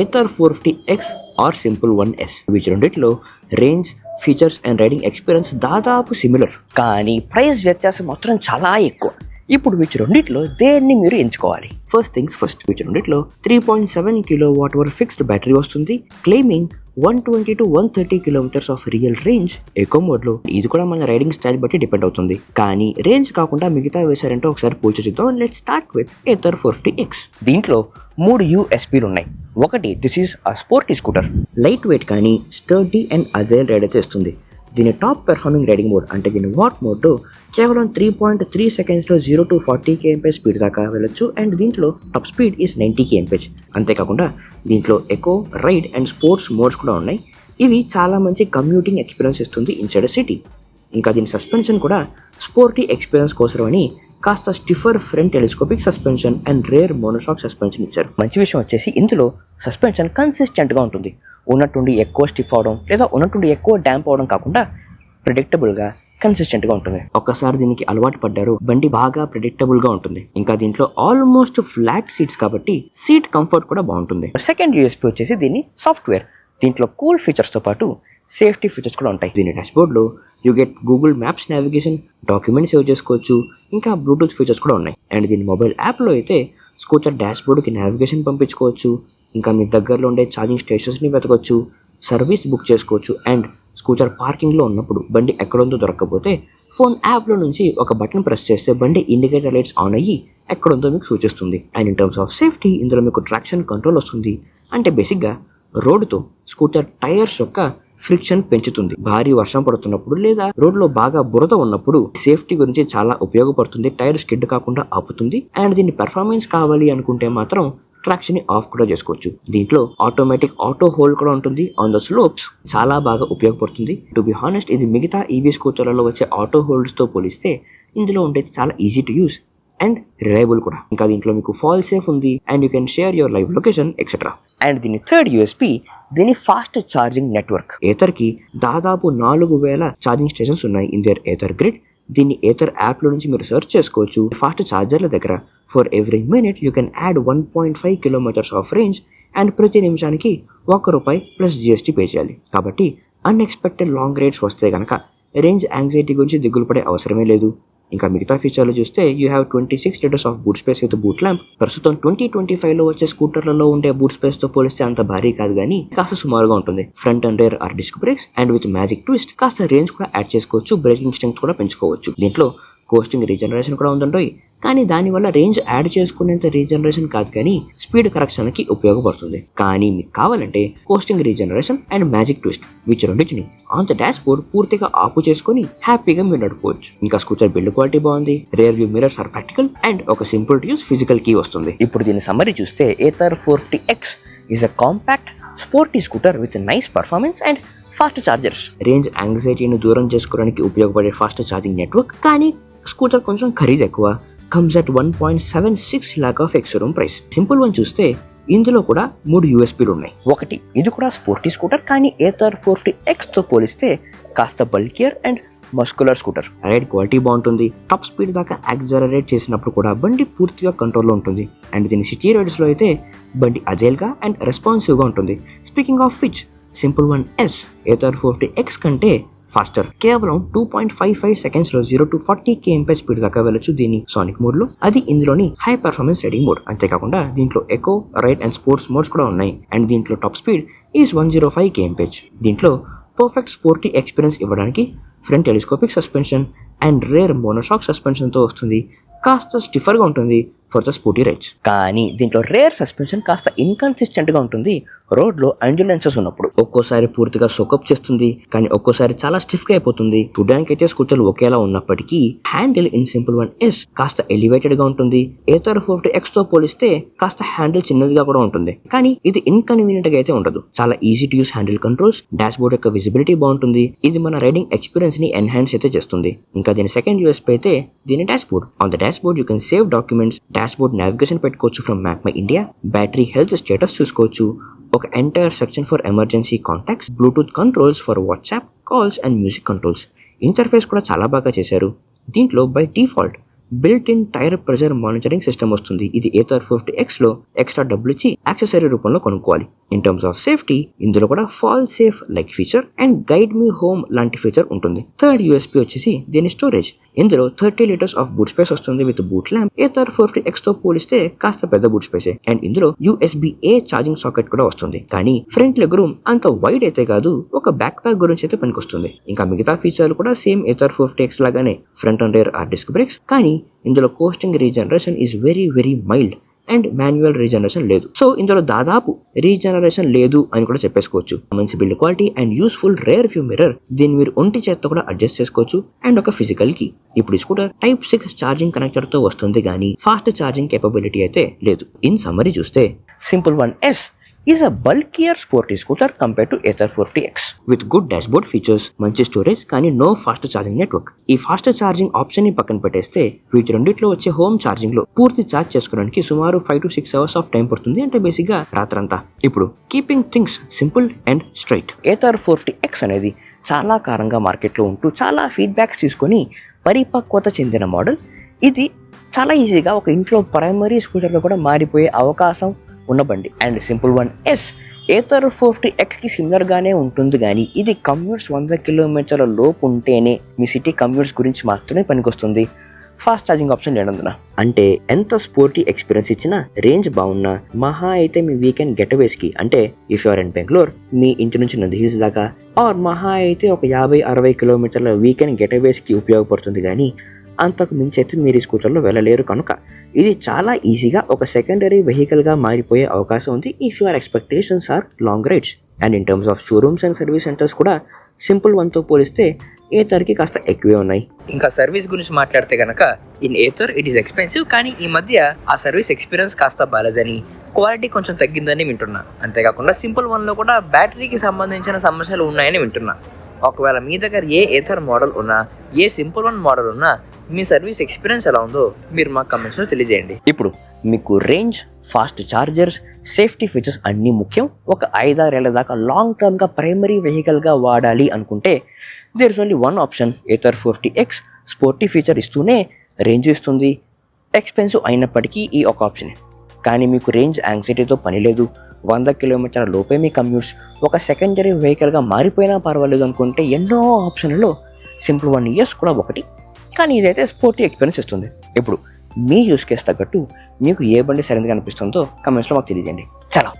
Ather 450X are simple 1S. వీటి రెండిట్లో range, features and riding experience దాదాపు similar, కానీ ప్రైస్ వ్యత్యాసం మాత్రం చాలా ఎక్కువ. ఇప్పుడు వీటి రెండిట్లో దేన్ని మీరు ఎంచుకోవాలి? ఫస్ట్ థింగ్స్ ఫస్ట్, వీటి రెండిట్లో 3.7 kWh ఫిక్స్డ్ బ్యాటరీ వస్తుంది, claiming 120 to 130 kilometers of real range eco మోడ్లో. ఇది కూడా మన రైడింగ్ స్టైల్ బట్టి డిపెండ్ అవుతుంది, కానీ రేంజ్ కాకుండా మిగతా వేసారంటే ఒకసారి పోల్చి చూద్దాం. Let's start with Ather 450X. దీంట్లో 3 USPలు ఉన్నాయి. ఒకటి, this is a sporty scooter. Light weight కానీ స్టర్డీ అండ్ అజైల్ రైడ్ అయితే ఇస్తుంది. దీని టాప్ పెర్ఫార్మింగ్ రైడింగ్ మోడ్ అంటే దీని వాట్ మోడ్లో కేవలం 3.3 సెకండ్స్లో 0 to 40 kmph స్పీడ్ దాకా వెళ్ళొచ్చు. అండ్ దీంట్లో టాప్ స్పీడ్ ఈజ్ 90 kmph. అంతేకాకుండా దీంట్లో eco, ride and sports modes కూడా ఉన్నాయి. ఇవి చాలా మంచి కమ్యూటింగ్ ఎక్స్పీరియన్స్ ఇస్తుంది ఇన్సైడ్ సిటీ. ఇంకా దీని సస్పెన్షన్ కూడా స్పోర్టీ ఎక్స్పీరియన్స్ కోసమని కాస్త stiffer front telescopic suspension and rear monoshock suspension ఇచ్చారు. మంచి విషయం వచ్చేసి ఇందులో సస్పెన్షన్ కన్సిస్టెంట్గా ఉంటుంది. ఉన్నట్టుండి ఎక్కువ స్టిఫ్ అవడం లేదా ఉన్నట్టుండి ఎక్కువ డ్యాంప్ అవడం కాకుండా ప్రెడిక్టబుల్గా కన్సిస్టెంట్గా ఉంటుంది. ఒక్కసారి దీనికి అలవాటు పడ్డారు, బండి బాగా ప్రెడిక్టబుల్గా ఉంటుంది. ఇంకా దీంట్లో ఆల్మోస్ట్ ఫ్లాట్ సీట్స్ కాబట్టి సీట్ కంఫర్ట్ కూడా బాగుంటుంది. సెకండ్ యూఎస్పీ వచ్చేసి దీని సాఫ్ట్వేర్. దీంట్లో కూల్ ఫీచర్స్తో పాటు సేఫ్టీ ఫీచర్స్ కూడా ఉంటాయి. దీని డాష్బోర్డ్లో you get Google Maps navigation, document save చేసుకోవచ్చు, ఇంకా బ్లూటూత్ ఫీచర్స్ కూడా ఉన్నాయి. అండ్ దీని మొబైల్ యాప్లో అయితే స్కూటర్ డాష్బోర్డ్కి నావిగేషన్ పంపించుకోవచ్చు, ఇంకా మీ దగ్గరలో ఉండే ఛార్జింగ్ స్టేషన్స్ని వెతకొచ్చు, సర్వీస్ బుక్ చేసుకోవచ్చు. అండ్ స్కూటర్ పార్కింగ్లో ఉన్నప్పుడు బండి ఎక్కడుందో దొరకకపోతే ఫోన్ యాప్లో నుంచి ఒక బటన్ ప్రెస్ చేస్తే బండి ఇండికేటర్ లైట్స్ ఆన్ అయ్యి ఎక్కడుందో మీకు సూచిస్తుంది. And in terms of safety ఇందులో మీకు ట్రాక్షన్ కంట్రోల్ వస్తుంది. అంటే బేసిక్గా రోడ్డుతో స్కూటర్ టైర్స్ యొక్క ఫ్రిక్షన్ పెంచుతుంది. భారీ వర్షం పడుతున్నప్పుడు లేదా రోడ్లో బాగా బురద ఉన్నప్పుడు సేఫ్టీ గురించి చాలా ఉపయోగపడుతుంది. టైర్ స్కిడ్ కాకుండా ఆపుతుంది. అండ్ దీని పెర్ఫార్మెన్స్ కావాలి అనుకుంటే మాత్రం ట్రాక్షన్ ని ఆఫ్ కూడా చేసుకోవచ్చు. దీంట్లో ఆటోమేటిక్ ఆటో హోల్డ్ కూడా ఉంటుంది. ఆన్ ద స్లోప్స్ చాలా బాగా ఉపయోగపడుతుంది. టు బి హానెస్ట్, ఇది మిగతా ఈవీ స్కూటర్లలో వచ్చే ఆటో హోల్డ్స్ తో పోలిస్తే ఇందులో ఉండేది చాలా easy to use and reliable కూడా. ఇంకా దీంట్లో మీకు ఫాల్ సేఫ్ ఉంది and you can share your live location etcetera. And దీని థర్డ్ యూఎస్పీ దీని ఫాస్ట్ ఛార్జింగ్ నెట్వర్క్. ఏథర్కి దాదాపు 4000 ఛార్జింగ్ స్టేషన్స్ ఉన్నాయి ఇన్ దేర్ ఏథర్ గ్రిడ్. దీన్ని ఏథర్ యాప్లో నుంచి మీరు సెర్చ్ చేసుకోవచ్చు. ఫాస్ట్ ఛార్జర్ల దగ్గర for every minute you can add 1.5 kilometers of range and ప్రతి నిమిషానికి ₹1 ప్లస్ GST పే చేయాలి. కాబట్టి అన్ఎక్స్పెక్టెడ్ లాంగ్ రైడ్స్ వస్తే కనుక రేంజ్ యాంగ్జైటీ గురించి దిగులు పడే అవసరమే లేదు. ఇంకా మిగతా ఫీచర్లు చూస్తే you have 26 liters of boot space with boot lamp. ప్రస్తుతం 2025లో వచ్చే స్కూటర్లలో ఉండే బూట్ స్పేస్ తో పోలిస్తే అంత భారీ కాదు, కానీ కాస్త సుమారుగా ఉంటుంది. Front and rear are disc brakes and with magic twist కాస్త రేంజ్ కూడా యాడ్ చేసుకోవచ్చు, బ్రేకింగ్ స్ట్రెంగ్త్ కూడా పెంచుకోవచ్చు. దీంట్లో కోస్టింగ్ రీజనరేషన్ కూడా ఉందంటోయ్, కానీ దానివల్ల రేంజ్ యాడ్ చేసుకునేంత రీజనరేషన్ కాదు, కానీ స్పీడ్ కరెక్షన్కి ఉపయోగపడుతుంది. కానీ మీకు కావాలంటే coating regeneration and magic twist వీటి రెండింటిని ఆన్ ద డాష్ బోర్డ్ పూర్తిగా ఆపు చేసుకుని హ్యాపీగా మీరు నడుపుకోవచ్చు. ఇంకా స్కూటర్ బిల్డ్ క్వాలిటీ బాగుంది, rear view mirrors are practical and ఒక simple to use physical key వస్తుంది. ఇప్పుడు దీని సమ్మరీ చూస్తే Ather 450X is a compact sporty scooter with nice performance and fast chargers. Range యాంగ్జైటీని దూరం చేసుకోవడానికి ఉపయోగపడే ఫాస్ట్ ఛార్జింగ్ నెట్వర్క్. కానీ స్కూటర్ కొంచెం ఖరీదు ఎక్కువ, comes at 1.76 lakh of ex showroom price. Simple One చూస్తే ఇందులో కూడా 3 USPలు ఉన్నాయి. ఒకటి, ఇది కూడా స్పోర్టీ స్కూటర్, కానీ ఏథర్ 450X తో పోలిస్తే కాస్త bulkier and muscular scooter. Ride quality బాగుంటుంది. టాప్ స్పీడ్ దాకా యాక్సలరేట్ చేసినప్పుడు కూడా బండి పూర్తిగా కంట్రోల్లో ఉంటుంది. అండ్ దీని సిటీ రైడ్స్లో అయితే బండి అజైల్గా అండ్ రెస్పాన్సివ్గా ఉంటుంది. Speaking of which, simple one S Ather 450X కంటే ఫాస్టర్. కేవలం 2.55 సెకండ్స్లో 0 to 40 kmph స్పీడ్ దాకా వెళ్ళొచ్చు దీని సానిక్ మోడ్లో. అది ఇందులోని హై పర్ఫార్మెన్స్ రైడింగ్ మోడ్. అంతేకాకుండా దీంట్లో eco, ride and sports modes కూడా ఉన్నాయి. అండ్ దీంట్లో టాప్ స్పీడ్ ఈజ్ 105 kmph. దీంట్లో పర్ఫెక్ట్ స్పోర్టీ ఎక్స్పీరియన్స్ ఇవ్వడానికి front telescopic suspension and rear monoshock సస్పెన్షన్తో వస్తుంది. కాస్త స్టిఫర్గా ఉంటుంది ఫర్ ద స్పోర్టీ రైడ్స్. కానీ దీంట్లో రేర్ సస్పెన్షన్ కాస్త ఇన్కన్సిస్టెంట్గా ఉంటుంది రోడ్లో అండ్యులెన్సెస్ ఉన్నప్పుడు. ఒక్కోసారి పూర్తిగా సోకప్ చేస్తుంది, కానీ ఒక్కోసారి చాలా స్టిఫ్గా అయిపోతుంది. చూడడానికి అయితే స్కూటర్లు ఒకేలా ఉన్నప్పటికీ handle in simple one S కాస్త ఎలివేటెడ్గా ఉంటుంది. ఏథర్ 450X తో పోలిస్తే కాస్త హ్యాండిల్ చిన్నదిగా కూడా ఉంటుంది, కానీ ఇది ఇన్కన్వీనియంట్గా అయితే ఉండదు. చాలా easy to use handle controls, dash board యొక్క విజిబిలిటీ బాగుంటుంది. ఇది మన రైడింగ్ ఎక్స్పీరియన్స్ ని ఎన్హాన్స్ అయితే చేస్తుంది. ఇంకా దీని సెకండ్ USP అయితే దీని dashboard. On the dashboard you can save documents, dashboard navigation పెట్టుకోవచ్చు from Map My India, battery health status చూసుకోవచ్చు, ఒక entire section for emergency contacts, Bluetooth controls for WhatsApp calls and music controls. Interface కూడా చాలా బాగా చేశారు. దీంట్లో by default built in tyre pressure monitoring system వస్తుంది. ఇది ఏథర్ 50X లో ఎక్స్ట్రా డబ్బులు ఇచ్చి యాక్సెసరీ రూపంలో కొనుక్కోవాలి. ఇన్ టర్మ్స్ ఆఫ్ సేఫ్టీ ఇందులో కూడా fall safe like feature and guide me home లాంటి ఫీచర్ ఉంటుంది. థర్డ్ యూఎస్పీ వచ్చేసి దీని స్టోరేజ్. ఇందులో 30 లీటర్స్ ఆఫ్ బూట్ స్పేస్ వస్తుంది with boot lamp. Ather 50X తో పోలిస్తే కాస్త పెద్ద బూట్ స్పేసే. అండ్ ఇందులో USB-A ఛార్జింగ్ సాకెట్ కూడా వస్తుంది. కానీ ఫ్రంట్ లెగ్ రూమ్ అంత వైడ్ అయితే కాదు, ఒక బ్యాక్ ప్యాక్ గురించి అయితే పనికొస్తుంది. ఇంకా మిగతా ఫీచర్లు కూడా సేమ్ ఏథర్ 50X లాగానే, front and rear are disc brakes. కానీ ఇందులో coasting regeneration is very very mild and manual regeneration లేదు. సో ఇందులో దాదాపు రీజనరేషన్ లేదు అని కూడా చెప్పేసుకోవచ్చు. మంచి build quality and useful rear view mirror. దీన్ని మీరు ఒంటి చేత్తో కూడా అడ్జస్ట్ చేసుకోవచ్చు. అండ్ ఒక ఫిజికల్ కీ. ఇప్పుడు ఈ స్కూటర్ Type 6 ఛార్జింగ్ కనెక్టర్ తో వస్తుంది కానీ ఫాస్ట్ ఛార్జింగ్ కేపబిలిటీ అయితే లేదు. ఇన్ సమ్మరీ చూస్తే simple one S is a bulkier sporty scooter compared to Ather 50X with good dashboard features, మంచి స్టోరేజ్ కానీ నో ఫాస్ట్ ఛార్జింగ్ నెట్వర్క్. ఈ ఫాస్ట్ ఛార్జింగ్ ఆప్షన్ ని పక్కన పెట్టేస్తే వీటి రెండిట్లో వచ్చే హోమ్ ఛార్జింగ్ లో పూర్తి ఛార్జ్ చేసుకోవడానికి సుమారు 5 to 6 hours ఆఫ్ టైం పడుతుంది. అంటే బేసిక్ గా రాత్రంతా. ఇప్పుడు keeping things simple and straight, Ather 50X అనేది చాలా కారంగా మార్కెట్లో ఉంటూ చాలా ఫీడ్బ్యాక్స్ తీసుకొని పరిపక్వత చెందిన మోడల్. ఇది చాలా ఈజీగా ఒక ఇంట్లో ప్రైమరీ స్కూటర్గా కూడా మారిపోయే అవకాశం ఉన్న బండి. And Simple one S Ather 50Xకి సిమిలర్గానే ఉంటుంది కానీ ఇది కమ్యూట్స్ 100 కిలోమీటర్ల లోపు ఉంటేనే మీ సిటీ కమ్యూట్స్ గురించి మాత్రమే పనికొస్తుంది. ఫాస్ట్ ఛార్జింగ్ ఆప్షన్ లేనందున. అంటే ఎంత స్పోర్టీ ఎక్స్పీరియన్స్ ఇచ్చినా రేంజ్ బాగున్నా మహా అయితే మీ వీకెండ్ గెటవేస్కి, అంటే ఇఫ్ యూఆర్ ఇన్ బెంగళూరు మీ ఇంటి నుంచి నంది హిల్స్ దాకా ఆర్ మహా అయితే ఒక 50-60 కిలోమీటర్ల వీకెండ్ గెటవేస్కి ఉపయోగపడుతుంది. కానీ అంతకు మించి అయితే మీరు ఈ స్కూటర్లో వెళ్ళలేరు. కనుక ఇది చాలా ఈజీగా ఒక సెకండరీ వెహికల్గా మారిపోయే అవకాశం ఉంది if your expectations are long rides. And in terms of showrooms and service centres కూడా సింపుల్ వన్తో పోలిస్తే ఏథర్కి కాస్త ఎక్కువే ఉన్నాయి. ఇంకా సర్వీస్ గురించి మాట్లాడితే కనుక in Ather it is expensive, కానీ ఈ మధ్య ఆ సర్వీస్ ఎక్స్పీరియన్స్ కాస్త బాలేదని, క్వాలిటీ కొంచెం తగ్గిందని వింటున్నా. అంతేకాకుండా సింపుల్ వన్లో కూడా బ్యాటరీకి సంబంధించిన సమస్యలు ఉన్నాయని వింటున్నా. ఒకవేళ మీ దగ్గర ఏ ఏథర్ మోడల్ ఉన్నా, ఏ సింపుల్ వన్ మోడల్ ఉన్నా, మీ సర్వీస్ ఎక్స్పీరియన్స్ ఎలా ఉందో మీరు మా కమెంట్స్లో తెలియజేయండి. ఇప్పుడు మీకు range, fast chargers, safety features అన్నీ ముఖ్యం. ఒక 5-6 ఏళ్ల దాకా లాంగ్ టర్మ్గా ప్రైమరీ వెహికల్గా వాడాలి అనుకుంటే there is only one option, Ather 50X. Sporty feature ఇస్తూనే రేంజ్ ఇస్తుంది. ఎక్స్పెన్సివ్ అయినప్పటికీ ఈ ఒక ఆప్షన్. కానీ మీకు రేంజ్ యాంగ్జైటీతో పని లేదు, 100 కిలోమీటర్ల లోపే మీ కమ్యూట్స్, ఒక సెకండరీ వెహికల్గా మారిపోయినా పర్వాలేదు అనుకుంటే ఎన్నో ఆప్షన్లలో సింపుల్ వన్ ఇయర్స్ కూడా ఒకటి. కానీ ఇదైతే స్పోర్టీ ఎక్స్పీరియన్స్ ఇస్తుంది. ఇప్పుడు మీ యూస్ కేస్ తగ్గట్టు మీకు ఏ బండి సరైనదిగా అనిపిస్తుందో కమెంట్స్లో మాకు తెలియజేయండి. చాలా